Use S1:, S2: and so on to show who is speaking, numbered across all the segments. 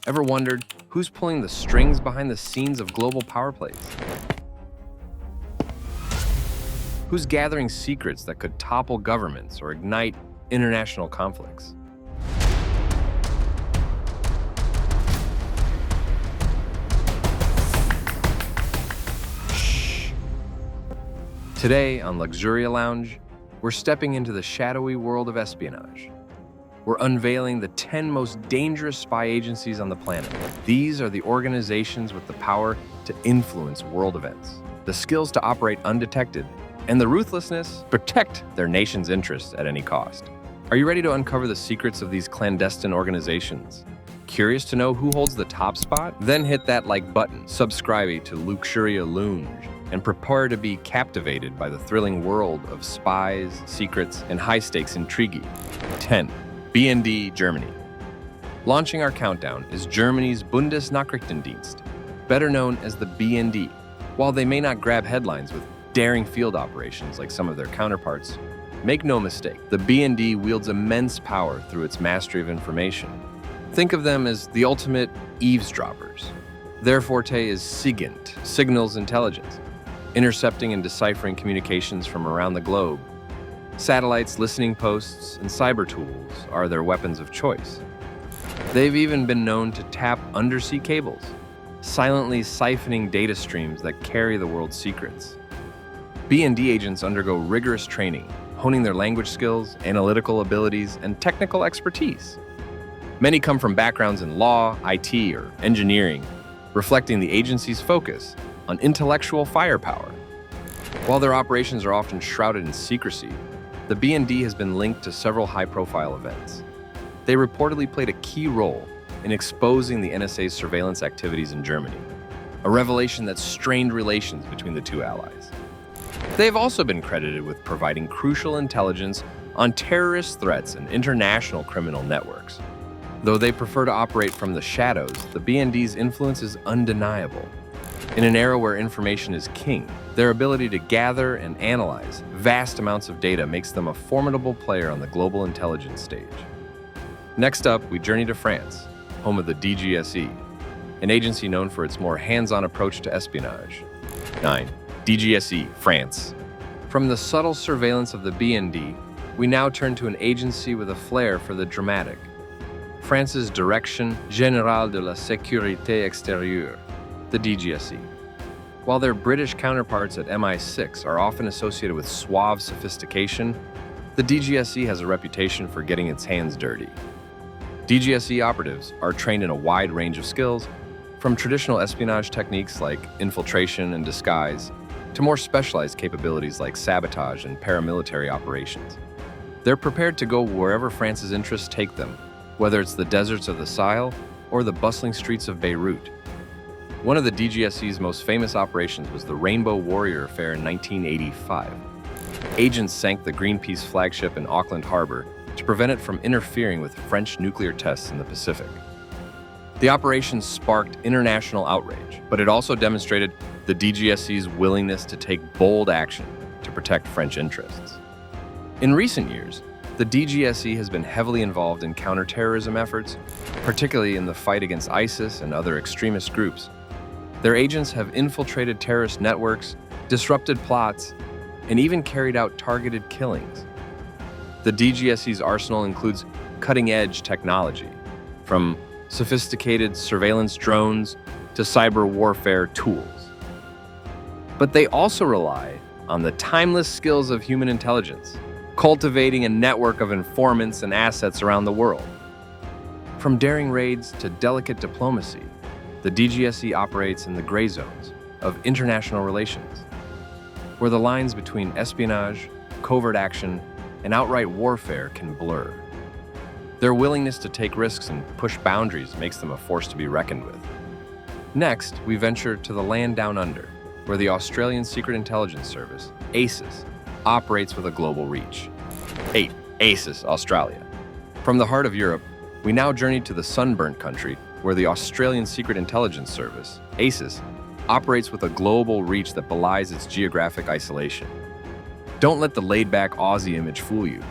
S1: Ever wondered who's pulling the strings behind the scenes of global power plays? Who's gathering secrets that could topple governments or ignite international conflicts? Shh. Today on Luxuria Lounge, we're stepping into the shadowy world of espionage. We're unveiling the 10 most dangerous spy agencies on the planet. These are the organizations with the power to influence world events, the skills to operate undetected, and the ruthlessness to protect their nation's interests at any cost. Are you ready to uncover the secrets of these clandestine organizations? Curious to know who holds the top spot? Then hit that like button, subscribe to Luxuria Lounge, and prepare to be captivated by the thrilling world of spies, secrets, and high-stakes intrigue. 10. BND Germany. Launching our countdown is Germany's Bundesnachrichtendienst, better known as the BND. While they may not grab headlines with daring field operations like some of their counterparts, make no mistake, the BND wields immense power through its mastery of information. Think of them as the ultimate eavesdroppers. Their forte is SIGINT, signals intelligence, intercepting and deciphering communications from around the globe. Satellites, listening posts, and cyber tools are their weapons of choice. They've even been known to tap undersea cables, silently siphoning data streams that carry the world's secrets. BND agents undergo rigorous training, honing their language skills, analytical abilities, and technical expertise. Many come from backgrounds in law, IT, or engineering, reflecting the agency's focus on intellectual firepower. While their operations are often shrouded in secrecy, the BND has been linked to several high-profile events. They reportedly played a key role in exposing the NSA's surveillance activities in Germany, a revelation that strained relations between the two allies. They have also been credited with providing crucial intelligence on terrorist threats and international criminal networks. Though they prefer to operate from the shadows, the BND's influence is undeniable. In an era where information is king, their ability to gather and analyze vast amounts of data makes them a formidable player on the global intelligence stage. Next up, we journey to France, home of the DGSE, an agency known for its more hands-on approach to espionage. 9. DGSE, France. From the subtle surveillance of the BND, we now turn to an agency with a flair for the dramatic. France's Direction Générale de la Sécurité Extérieure, the DGSE. While their British counterparts at MI6 are often associated with suave sophistication, the DGSE has a reputation for getting its hands dirty. DGSE operatives are trained in a wide range of skills, from traditional espionage techniques like infiltration and disguise, to more specialized capabilities like sabotage and paramilitary operations. They're prepared to go wherever France's interests take them, whether it's the deserts of the Sahel or the bustling streets of Beirut. One of the DGSE's most famous operations was the Rainbow Warrior Affair in 1985. Agents sank the Greenpeace flagship in Auckland Harbor to prevent it from interfering with French nuclear tests in the Pacific. The operation sparked international outrage, but it also demonstrated the DGSE's willingness to take bold action to protect French interests. In recent years, the DGSE has been heavily involved in counterterrorism efforts, particularly in the fight against ISIS and other extremist groups. Their agents have infiltrated terrorist networks, disrupted plots, and even carried out targeted killings. The DGSE's arsenal includes cutting-edge technology, from sophisticated surveillance drones to cyber warfare tools. But they also rely on the timeless skills of human intelligence, cultivating a network of informants and assets around the world. From daring raids to delicate diplomacy, the DGSE operates in the gray zones of international relations, where the lines between espionage, covert action, and outright warfare can blur. Their willingness to take risks and push boundaries makes them a force to be reckoned with. Next, we venture to the land down under, where the Australian Secret Intelligence Service, ASIS, operates with a global reach. 8. ASIS, Australia. From the heart of Europe, we now journey to the sunburnt country, where the Australian Secret Intelligence Service, ASIS, operates with a global reach that belies its geographic isolation. Don't let the laid-back Aussie image fool you.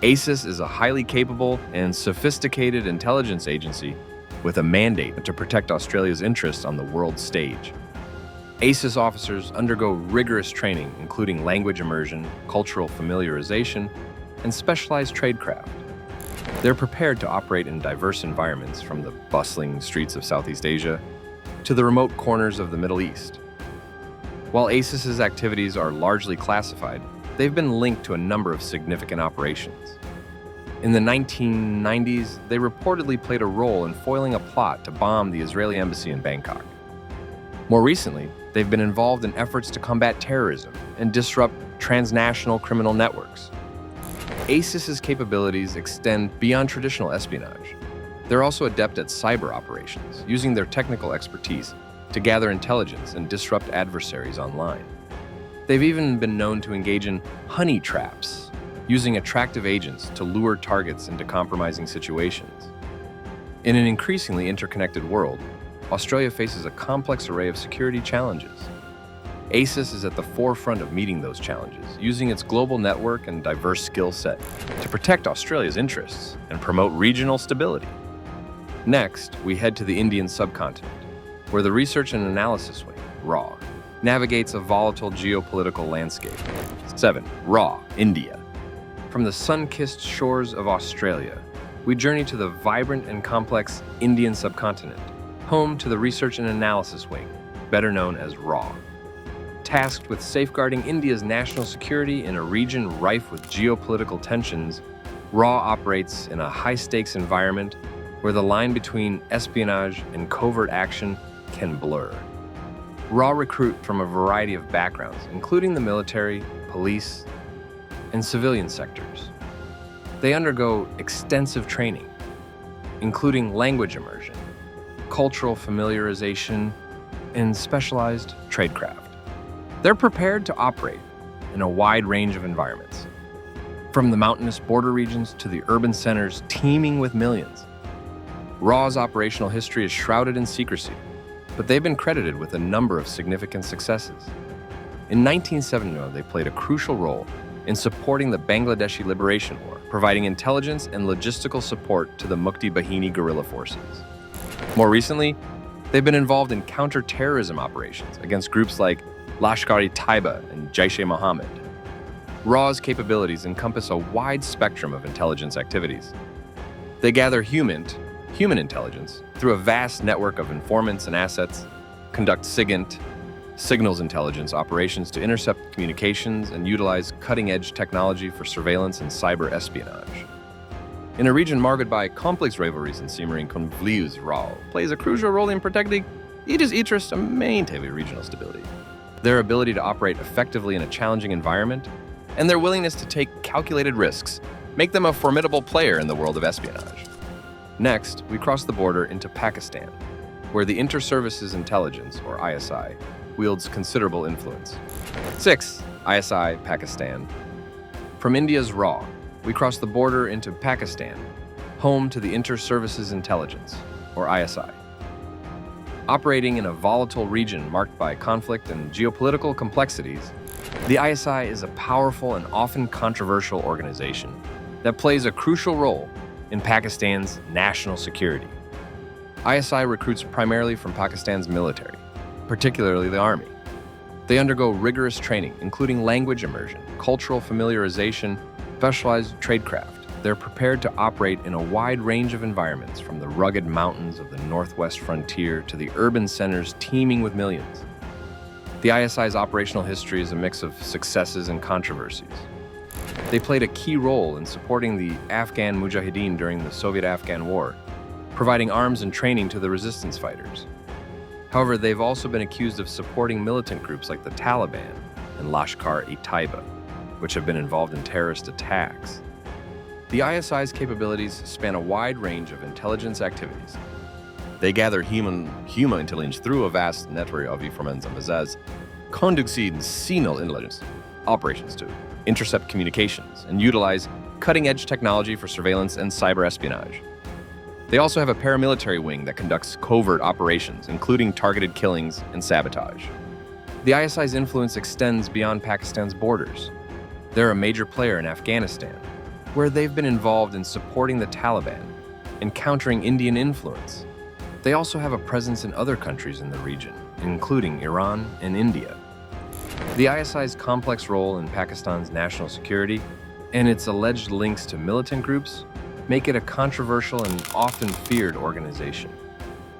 S1: ASIS is a highly capable and sophisticated intelligence agency with a mandate to protect Australia's interests on the world stage. ASIS officers undergo rigorous training, including language immersion, cultural familiarization, and specialized tradecraft. They're prepared to operate in diverse environments, from the bustling streets of Southeast Asia to the remote corners of the Middle East. While ASIS's activities are largely classified, they've been linked to a number of significant operations. In the 1990s, they reportedly played a role in foiling a plot to bomb the Israeli embassy in Bangkok. More recently, they've been involved in efforts to combat terrorism and disrupt transnational criminal networks. ASIS's capabilities extend beyond traditional espionage. They're also adept at cyber operations, using their technical expertise to gather intelligence and disrupt adversaries online. They've even been known to engage in honey traps, using attractive agents to lure targets into compromising situations. In an increasingly interconnected world, Australia faces a complex array of security challenges. ASIS is at the forefront of meeting those challenges, using its global network and diverse skill set to protect Australia's interests and promote regional stability. Next, we head to the Indian subcontinent, where the Research and Analysis Wing, RAW, navigates a volatile geopolitical landscape. 7. RAW, India. From the sun-kissed shores of Australia, we journey to the vibrant and complex Indian subcontinent, home to the Research and Analysis Wing, better known as RAW. Tasked with safeguarding India's national security in a region rife with geopolitical tensions, RAW operates in a high-stakes environment where the line between espionage and covert action can blur. RAW recruit from a variety of backgrounds, including the military, police, and civilian sectors. They undergo extensive training, including language immersion, cultural familiarization, and specialized tradecraft. They're prepared to operate in a wide range of environments, from the mountainous border regions to the urban centers teeming with millions. RAW's operational history is shrouded in secrecy, but they've been credited with a number of significant successes. In 1971, they played a crucial role in supporting the Bangladeshi Liberation War, providing intelligence and logistical support to the 𝗟𝐺𝐵 guerrilla forces. More recently, they've been involved in counter-terrorism operations against groups like 𝗟𝐵𝐺𝐷𝐿 and 𝗟𝐺𝐻𝐴. RAW's capabilities encompass a wide spectrum of intelligence activities. They gather human intelligence through a vast network of informants and assets, conduct SIGINT, signals intelligence operations to intercept communications, and utilize cutting-edge technology for surveillance and cyber espionage. In a region marked by complex rivalries and simmering conflicts, RAW plays a crucial role in protecting its interests and maintaining regional stability. Their ability to operate effectively in a challenging environment and their willingness to take calculated risks make them a formidable player in the world of espionage. Next, we cross the border into Pakistan, where the Inter-Services Intelligence, or ISI, wields considerable influence. 6. ISI, Pakistan. From India's RAW, we cross the border into Pakistan, home to the Inter-Services Intelligence, or ISI. Operating in a volatile region marked by conflict and geopolitical complexities, the ISI is a powerful and often controversial organization that plays a crucial role in Pakistan's national security. ISI recruits primarily from Pakistan's military, particularly the army. They undergo rigorous training, including language immersion, cultural familiarization, specialized tradecraft. They're prepared to operate in a wide range of environments, from the rugged mountains of the northwest frontier to the urban centers teeming with millions. The ISI's operational history is a mix of successes and controversies. They played a key role in supporting the Afghan Mujahideen during the Soviet-Afghan War, providing arms and training to the resistance fighters. However, they've also been accused of supporting militant groups like the Taliban and 𝗟𝐿𝐴𝐴, which have been involved in terrorist attacks. The ISI's capabilities span a wide range of intelligence activities. They gather human intelligence through a vast network of informants and Mossad, conduct signal intelligence operations to intercept communications and utilize cutting-edge technology for surveillance and cyber espionage. They also have a paramilitary wing that conducts covert operations, including targeted killings and sabotage. The ISI's influence extends beyond Pakistan's borders. They're a major player in Afghanistan, where they've been involved in supporting the Taliban and countering Indian influence. They also have a presence in other countries in the region, including Iran and India. The ISI's complex role in Pakistan's national security and its alleged links to militant groups make it a controversial and often feared organization.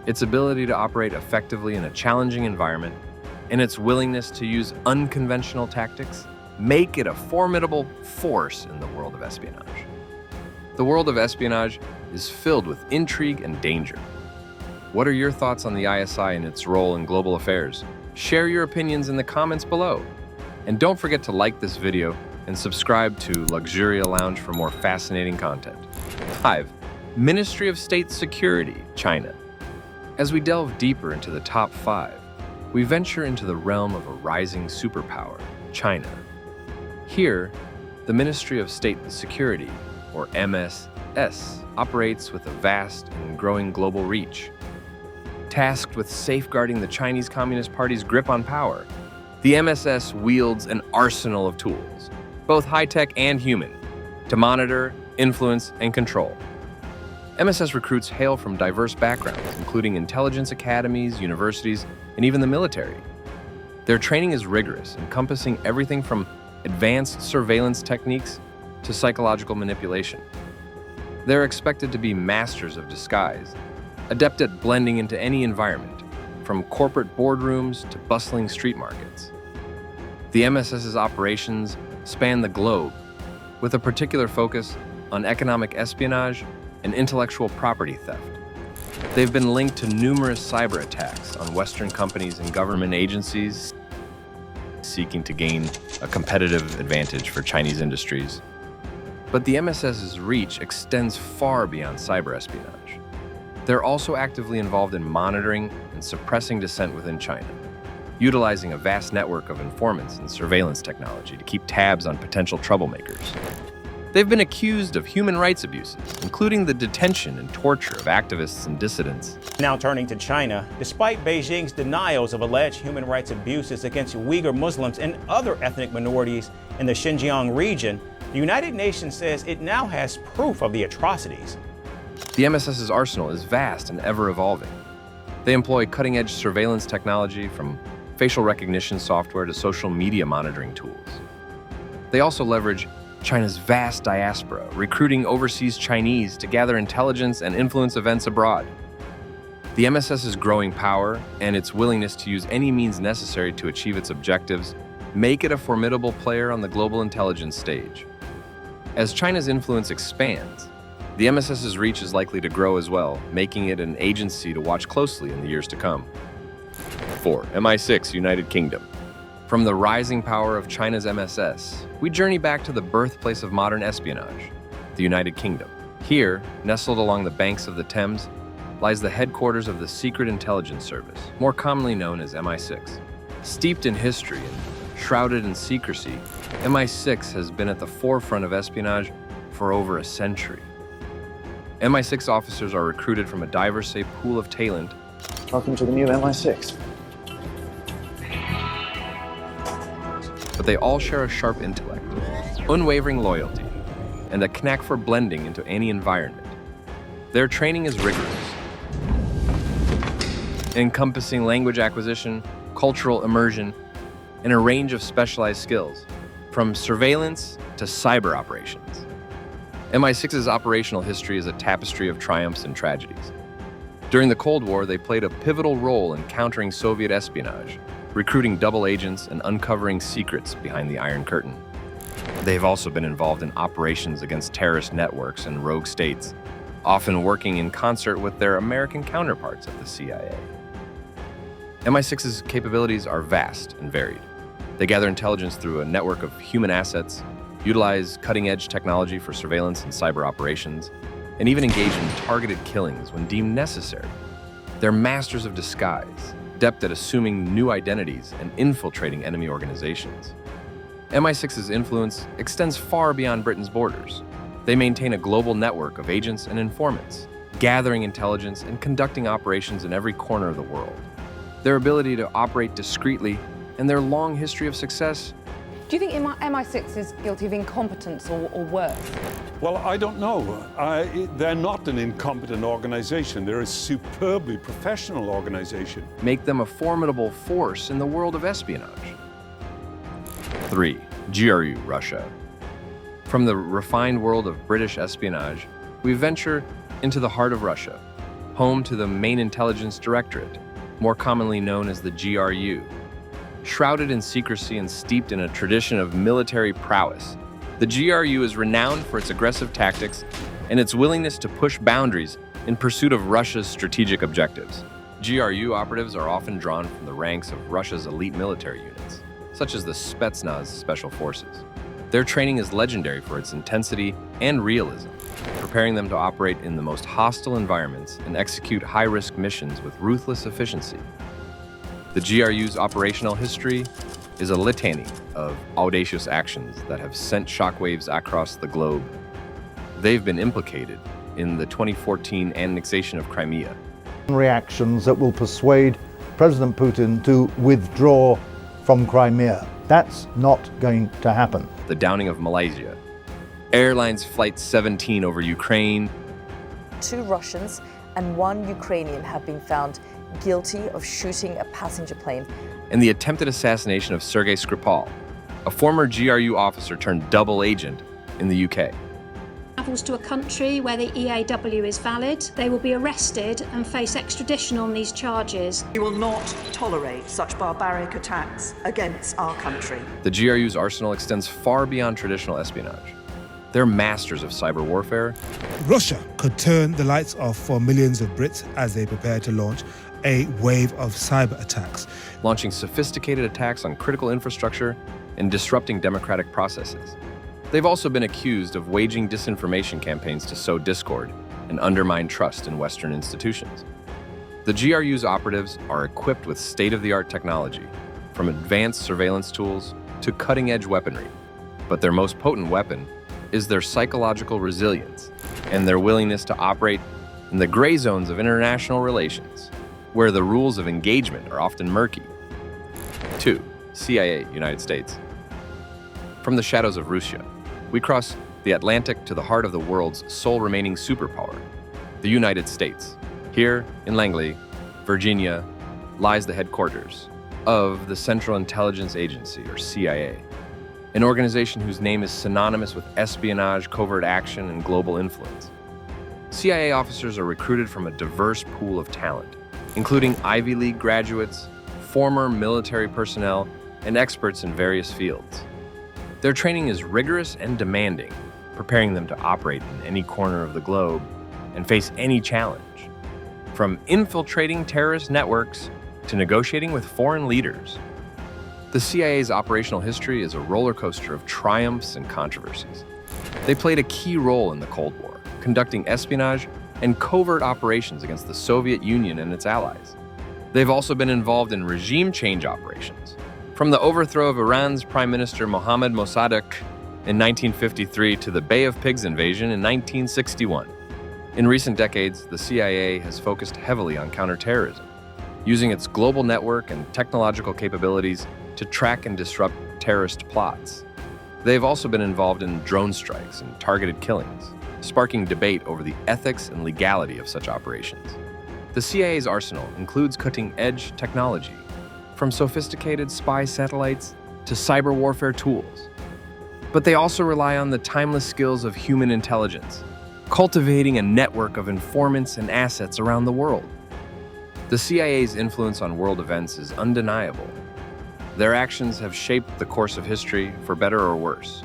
S1: Its ability to operate effectively in a challenging environment and its willingness to use unconventional tactics make it a formidable force in the world of espionage. The world of espionage is filled with intrigue and danger. What are your thoughts on the ISI and its role in global affairs? Share your opinions in the comments below. And don't forget to like this video and subscribe to Luxuria Lounge for more fascinating content. 5. Ministry of State Security, China. As we delve deeper into the top 5, we venture into the realm of a rising superpower, China. Here, the Ministry of State Security, or MSS, operates with a vast and growing global reach. Tasked with safeguarding the Chinese Communist Party's grip on power, the MSS wields an arsenal of tools, both high-tech and human, to monitor, influence, and control. MSS recruits hail from diverse backgrounds, including intelligence academies, universities, and even the military. Their training is rigorous, encompassing everything from advanced surveillance techniques to psychological manipulation. They're expected to be masters of disguise, adept at blending into any environment, from corporate boardrooms to bustling street markets. The MSS's operations span the globe, with a particular focus on economic espionage and intellectual property theft. They've been linked to numerous cyber attacks on Western companies and government agencies seeking to gain a competitive advantage for Chinese industries. But the MSS's reach extends far beyond cyber espionage. They're also actively involved in monitoring and suppressing dissent within China, utilizing a vast network of informants and surveillance technology to keep tabs on potential troublemakers. They've been accused of human rights abuses, including the detention and torture of activists and dissidents.
S2: Now turning to China, despite Beijing's denials of alleged human rights abuses against Uyghur Muslims and other ethnic minorities in the Xinjiang region, the United Nations says it now has proof of the atrocities.
S1: The MSS's arsenal is vast and ever-evolving. They employ cutting-edge surveillance technology, from facial recognition software to social media monitoring tools. They also leverage China's vast diaspora, recruiting overseas Chinese to gather intelligence and influence events abroad. The MSS's growing power and its willingness to use any means necessary to achieve its objectives make it a formidable player on the global intelligence stage. As China's influence expands, the MSS's reach is likely to grow as well, making it an agency to watch closely in the years to come. 4. MI6, United Kingdom. From the rising power of China's MSS, we journey back to the birthplace of modern espionage, the United Kingdom. Here, nestled along the banks of the Thames, lies the headquarters of the Secret Intelligence Service, more commonly known as MI6. Steeped in history and shrouded in secrecy, MI6 has been at the forefront of espionage for over a century. MI6 officers are recruited from a diverse pool of talent.
S3: Welcome to the new MI6.
S1: But they all share a sharp intellect, unwavering loyalty, and a knack for blending into any environment. Their training is rigorous, encompassing language acquisition, cultural immersion, and a range of specialized skills, from surveillance to cyber operations. MI6's operational history is a tapestry of triumphs and tragedies. During the Cold War, they played a pivotal role in countering Soviet espionage, recruiting double agents and uncovering secrets behind the Iron Curtain. They've also been involved in operations against terrorist networks and rogue states, often working in concert with their American counterparts at the CIA. MI6's capabilities are vast and varied. They gather intelligence through a network of human assets, utilize cutting-edge technology for surveillance and cyber operations, and even engage in targeted killings when deemed necessary. They're masters of disguise, adept at assuming new identities and infiltrating enemy organizations. MI6's influence extends far beyond Britain's borders. They maintain a global network of agents and informants, gathering intelligence and conducting operations in every corner of the world. Their ability to operate discreetly and their long history of success
S4: Do you think MI6 is guilty of incompetence or worse?
S5: Well, I don't know. They're not an incompetent organization. They're a superbly professional organization.
S1: Make them a formidable force in the world of espionage. 3. GRU Russia. From the refined world of British espionage, we venture into the heart of Russia, home to the main intelligence directorate, more commonly known as the GRU. Shrouded in secrecy and steeped in a tradition of military prowess, the GRU is renowned for its aggressive tactics and its willingness to push boundaries in pursuit of Russia's strategic objectives. GRU operatives are often drawn from the ranks of Russia's elite military units, such as the Spetsnaz Special Forces. Their training is legendary for its intensity and realism, preparing them to operate in the most hostile environments and execute high-risk missions with ruthless efficiency. The GRU's operational history is a litany of audacious actions that have sent shockwaves across the globe. They've been implicated in the 2014 annexation of Crimea.
S6: Reactions that will persuade President Putin to withdraw from Crimea. That's not going to happen.
S1: The downing of Malaysia. Airlines Flight 17 over Ukraine.
S7: 2 Russians and 1 Ukrainian have been found guilty of shooting a passenger plane.
S1: And the attempted assassination of 𝗟𝐴 Skripal, a former GRU officer turned double agent in the UK.
S8: Travels to a country where the EAW is valid, they will be arrested and face extradition on these charges.
S9: We will not tolerate such barbaric attacks against our country.
S1: The GRU's arsenal extends far beyond traditional espionage. They're masters of cyber warfare.
S10: Russia could turn the lights off for millions of Brits as they prepare to launch a wave of cyber attacks,
S1: launching sophisticated attacks on critical infrastructure and disrupting democratic processes. They've also been accused of waging disinformation campaigns to sow discord and undermine trust in Western institutions. The GRU's operatives are equipped with state-of-the-art technology, from advanced surveillance tools to cutting-edge weaponry. But their most potent weapon is their psychological resilience and their willingness to operate in the gray zones of international relations, where the rules of engagement are often murky. 2. CIA, United States. From the shadows of Russia, we cross the Atlantic to the heart of the world's sole remaining superpower, the United States. Here, in Langley, Virginia, lies the headquarters of the Central Intelligence Agency, or CIA, an organization whose name is synonymous with espionage, covert action, and global influence. CIA officers are recruited from a diverse pool of talent, including Ivy League graduates, former military personnel, and experts in various fields. Their training is rigorous and demanding, preparing them to operate in any corner of the globe and face any challenge, from infiltrating terrorist networks to negotiating with foreign leaders. The CIA's operational history is a roller coaster of triumphs and controversies. They played a key role in the Cold War, conducting espionage and covert operations against the Soviet Union and its allies. They've also been involved in regime change operations, from the overthrow of Iran's Prime Minister Mohammad Mossadegh in 1953 to the Bay of Pigs invasion in 1961. In recent decades, the CIA has focused heavily on counterterrorism, using its global network and technological capabilities to track and disrupt terrorist plots. They've also been involved in drone strikes and targeted killings, sparking debate over the ethics and legality of such operations. The CIA's arsenal includes cutting-edge technology, from sophisticated spy satellites to cyber warfare tools. But they also rely on the timeless skills of human intelligence, cultivating a network of informants and assets around the world. The CIA's influence on world events is undeniable. Their actions have shaped the course of history for better or worse.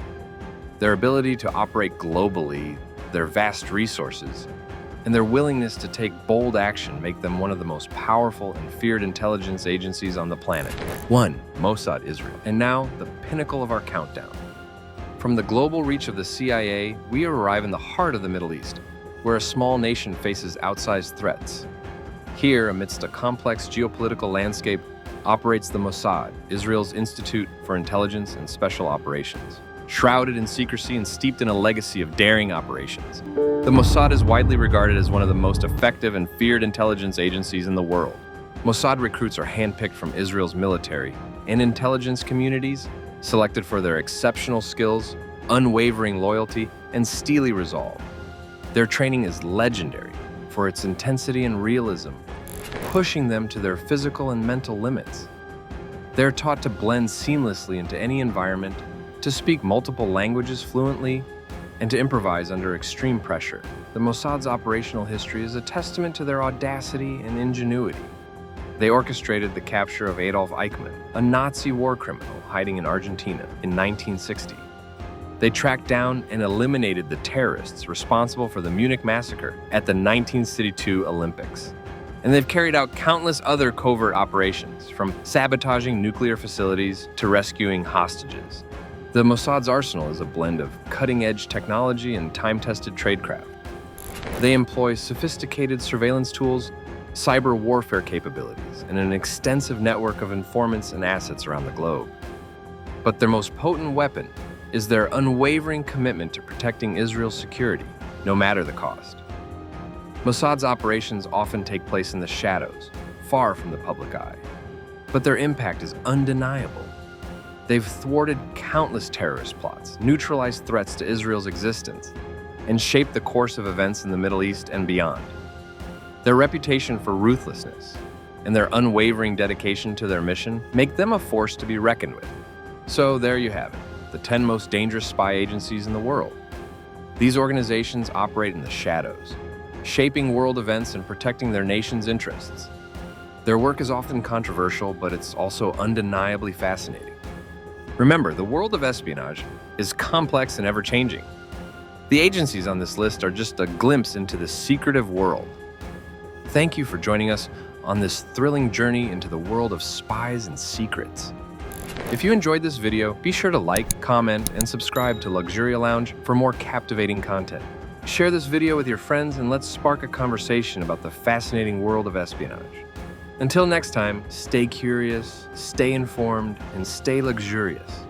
S1: Their ability to operate globally, their vast resources, and their willingness to take bold action make them one of the most powerful and feared intelligence agencies on the planet. 1. Mossad, Israel. And now, the pinnacle of our countdown. From the global reach of the CIA, we arrive in the heart of the Middle East, where a small nation faces outsized threats. Here, amidst a complex geopolitical landscape, operates the Mossad, Israel's Institute for Intelligence and Special Operations. Shrouded in secrecy and steeped in a legacy of daring operations, the Mossad is widely regarded as one of the most effective and feared intelligence agencies in the world. Mossad recruits are handpicked from Israel's military and intelligence communities selected for their exceptional skills, unwavering loyalty, and steely resolve. Their training is legendary for its intensity and realism, pushing them to their physical and mental limits. They're taught to blend seamlessly into any environment, to speak multiple languages fluently, and to improvise under extreme pressure. The Mossad's operational history is a testament to their audacity and ingenuity. They orchestrated the capture of Adolf Eichmann, a Nazi war criminal hiding in Argentina in 1960. They tracked down and eliminated the terrorists responsible for the Munich massacre at the 1962 Olympics. And they've carried out countless other covert operations, from sabotaging nuclear facilities to rescuing hostages. The Mossad's arsenal is a blend of cutting-edge technology and time-tested tradecraft. They employ sophisticated surveillance tools, cyber warfare capabilities, and an extensive network of informants and assets around the globe. But their most potent weapon is their unwavering commitment to protecting Israel's security, no matter the cost. Mossad's operations often take place in the shadows, far from the public eye. But their impact is undeniable. They've thwarted countless terrorist plots, neutralized threats to Israel's existence, and shaped the course of events in the Middle East and beyond. Their reputation for ruthlessness and their unwavering dedication to their mission make them a force to be reckoned with. So there you have it, the 10 most dangerous spy agencies in the world. These organizations operate in the shadows, shaping world events and protecting their nation's interests. Their work is often controversial, but it's also undeniably fascinating. Remember, the world of espionage is complex and ever-changing. The agencies on this list are just a glimpse into the secretive world. Thank you for joining us on this thrilling journey into the world of spies and secrets. If you enjoyed this video, be sure to like, comment, and subscribe to Luxuria Lounge for more captivating content. Share this video with your friends and let's spark a conversation about the fascinating world of espionage. Until next time, stay curious, stay informed, and stay luxurious.